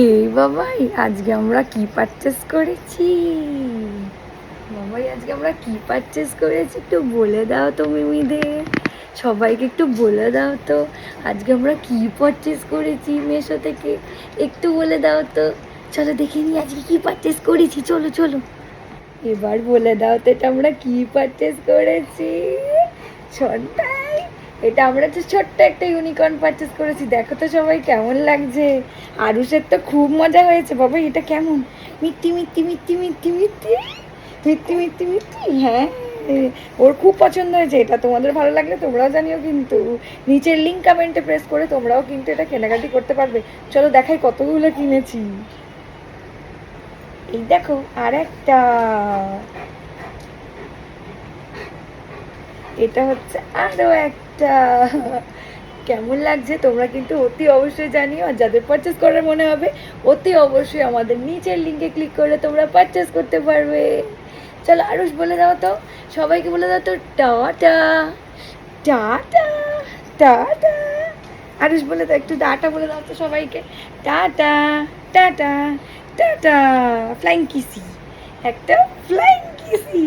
এই বাবাই আজকে আমরা কি পারচেস করেছি? বাবাই আজকে আমরা কি পারচেস করেছি একটু বলে দাও তো মিমিদের, সবাইকে একটু বলে দাও তো আজকে আমরা কি পারচেস করেছি মেশো থেকে, একটু বলে দাও তো। চলো দেখে নিই আজকে কি পারচেস করেছি, চলো চলো এবার বলে দাও তো এটা আমরা কি পারচেস করেছি। শোনটাই, এটা আমরা তো ছোট্ট একটা ইউনিকর্ন পারচেস করেছি, দেখো তো সবাই কেমন লাগছে। আরুষের তো খুব মজা হয়েছে বাবা, এটা কেমন মিট্টি মিট্টি মিট্টি মিট্টি মিট্টি মিট্টি মিট্টি মিট্টি, হ্যাঁ ওর খুব পছন্দ হয়েছে। এটা তোমাদের ভালো লাগলে তোমরাও জানিও কিন্তু, নিচের লিঙ্ক কমেন্টে প্রেস করে তোমরাও কিন্তু এটা কেনাকাটি করতে পারবে। চলো দেখাই কতগুলো কিনেছি। এই দেখো আর একটা, এটা হচ্ছে আরো একটা। কেমন লাগছে তোমরা কিন্তু অতি অবশ্যই জানিও, আর যাদের পারচেস করার মনে হবে অতি অবশ্যই আমাদের নিচের লিঙ্কে ক্লিক করলে তোমরা পারচেস করতে পারবে। চলো আরুষ বলে দাও তো, সবাইকে বলে দাও তো টাটা টাটা টাটা। আরুষ বলে দাও একটু টাটা বলে দাও তো সবাইকে, টাটা টাটা টাটা, ফ্লাইং কিসি, একটা ফ্লাইং কিসি।